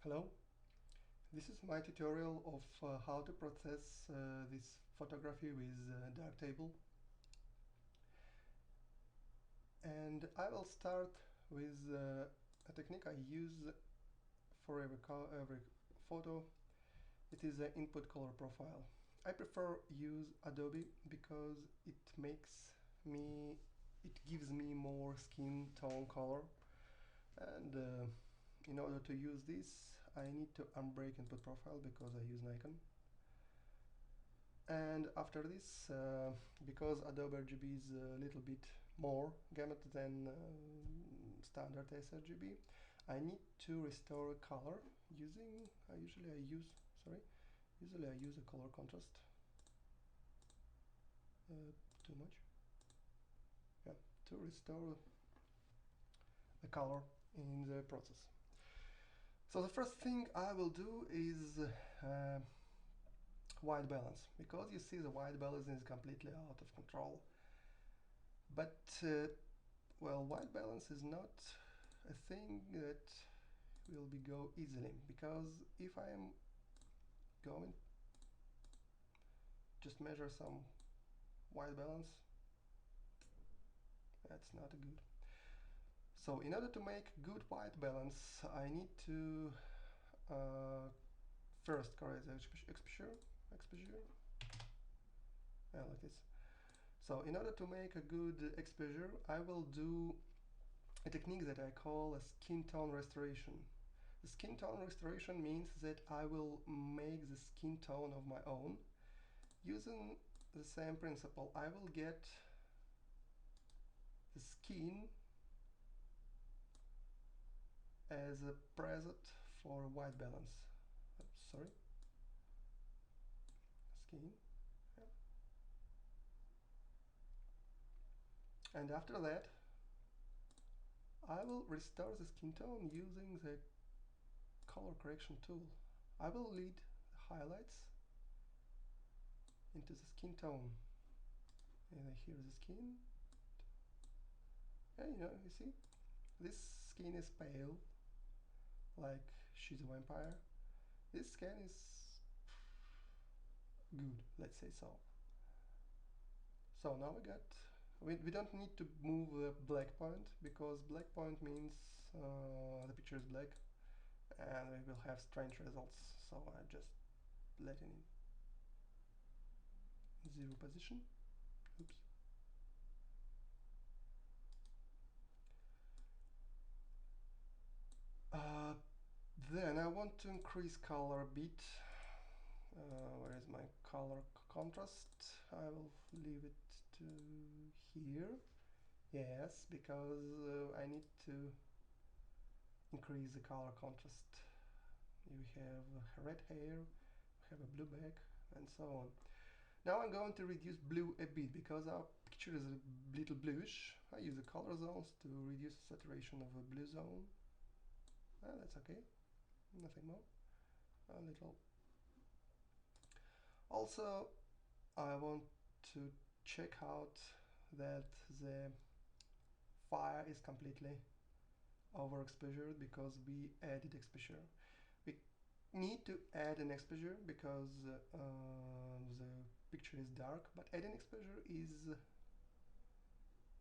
Hello, this is my tutorial of how to process this photography with darktable, and I will start with a technique I use for every photo. It is an input color profile. I prefer use Adobe because it gives me more skin tone color, and in order to use this I need to unbreak input profile because I use Nikon. And after this, because Adobe RGB is a little bit more gamut than standard sRGB, I need to restore color using, usually I use a color contrast. Too much? Yeah, to restore the color in the process. So the first thing I will do is white balance, because you see the white balance is completely out of control. But well, white balance is not a thing that will go easily, because if I am going just measure some white balance, that's not good. So in order to make good white balance, I need to first correct the exposure, like this. So in order to make a good exposure, I will do a technique that I call a skin tone restoration. The skin tone restoration means that I will make the skin tone of my own. Using the same principle, I will get the skin as a preset for white balance. Sorry, skin. Yeah. And after that, I will restore the skin tone using the color correction tool. I will lead the highlights into the skin tone. And here is the skin. And you see, this skin is pale, like she's a vampire. This skin is good, let's say so. So now we don't need to move the black point, because black point means the picture is black and we will have strange results. So I just let it in zero position. Oops. Then I want to increase color a bit. Where is my color contrast? I will leave it to here. Yes, because I need to increase the color contrast. You have red hair, we have a blue back, and so on. Now I'm going to reduce blue a bit, because our picture is a little bluish. I use the color zones to reduce the saturation of a blue zone. That's okay, nothing more. A little. Also, I want to check out that the fire is completely overexposured, because we added exposure. We need to add an exposure because the picture is dark, but adding exposure is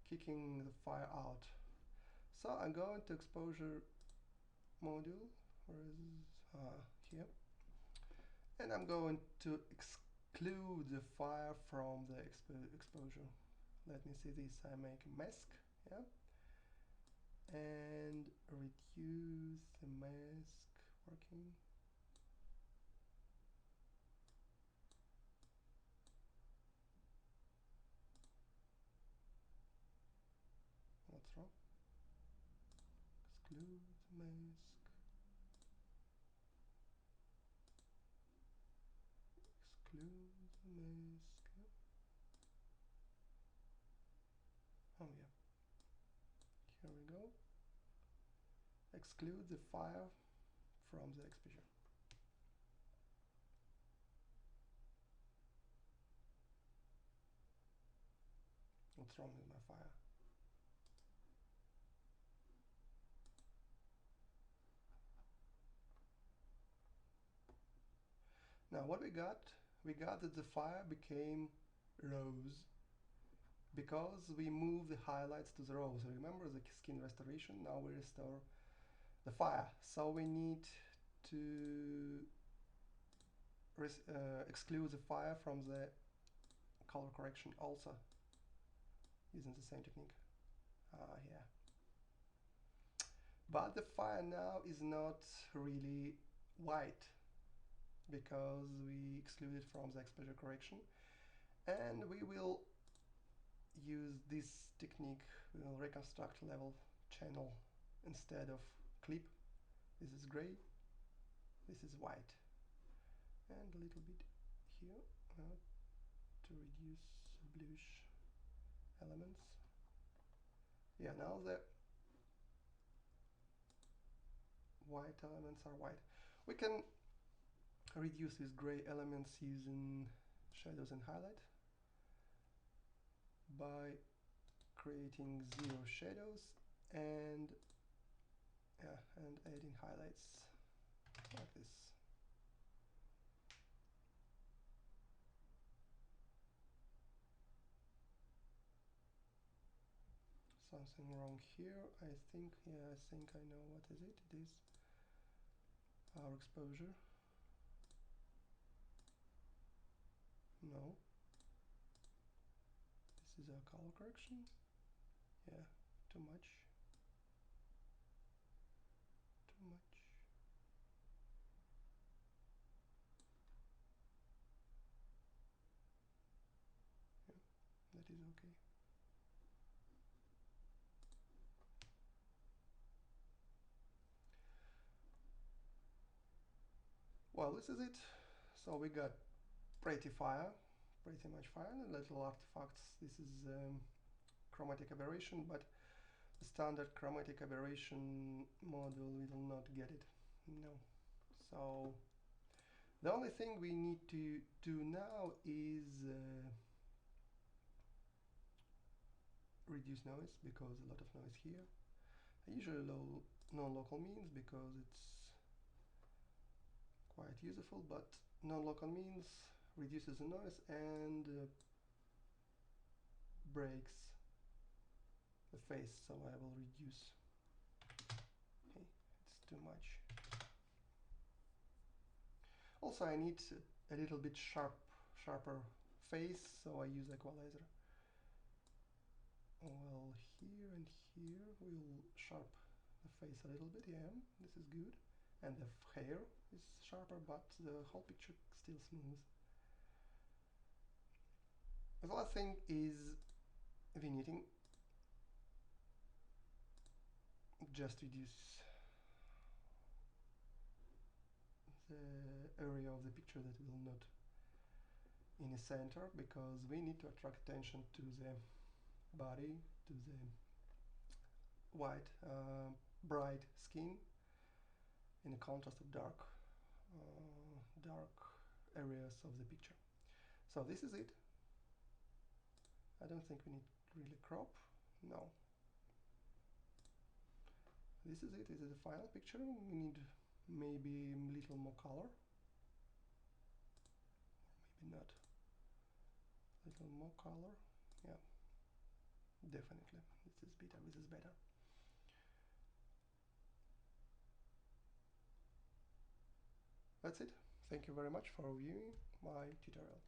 kicking the fire out. So I'm going to exposure module, where is here, and I'm going to exclude the fire from the exposure. Let me see this. I make a mask, yeah, and reduce the mask working. What's wrong? Exclude the mask. Exclude the mask. Oh yeah. Here we go. Exclude the fire from the exposure. What's wrong with my fire? Now what we got that the fire became rose because we move the highlights to the rose. Remember the skin restoration? Now we restore the fire. So we need to exclude the fire from the color correction also using the same technique. Yeah. But the fire now is not really white because we excluded from the exposure correction, and we will use this technique. We will reconstruct level channel instead of clip. This is gray, this is white, and a little bit here to reduce bluish elements. Yeah, now the white elements are white. We can reduce these gray elements using shadows and highlight by creating 0 shadows and adding highlights like this. Something wrong here. I think I know what is it. It is our exposure. No. This is our color correction. Yeah, too much. Too much. Yeah, that is okay. Well, this is it. So we got pretty much fire, and little artifacts. This is chromatic aberration, but the standard chromatic aberration model will not get it. No. So the only thing we need to do now is reduce noise, because a lot of noise here. I usually low non-local means because it's quite useful, but non-local means reduces the noise and breaks the face, so I will reduce. Okay, it's too much. Also, I need a little bit sharper face, so I use equalizer. Well, here and here we'll sharp the face a little bit. Yeah, this is good. And the hair is sharper, but the whole picture still smooth. The last thing is vignetting. Just reduce the area of the picture that will not in the center, because we need to attract attention to the body, to the white, bright skin in the contrast of dark areas of the picture. So this is it. I don't think we need really crop. No. This is it. This is the final picture. We need maybe a little more color. Or maybe not. A little more color. Yeah. Definitely. This is better. This is better. That's it. Thank you very much for viewing my tutorial.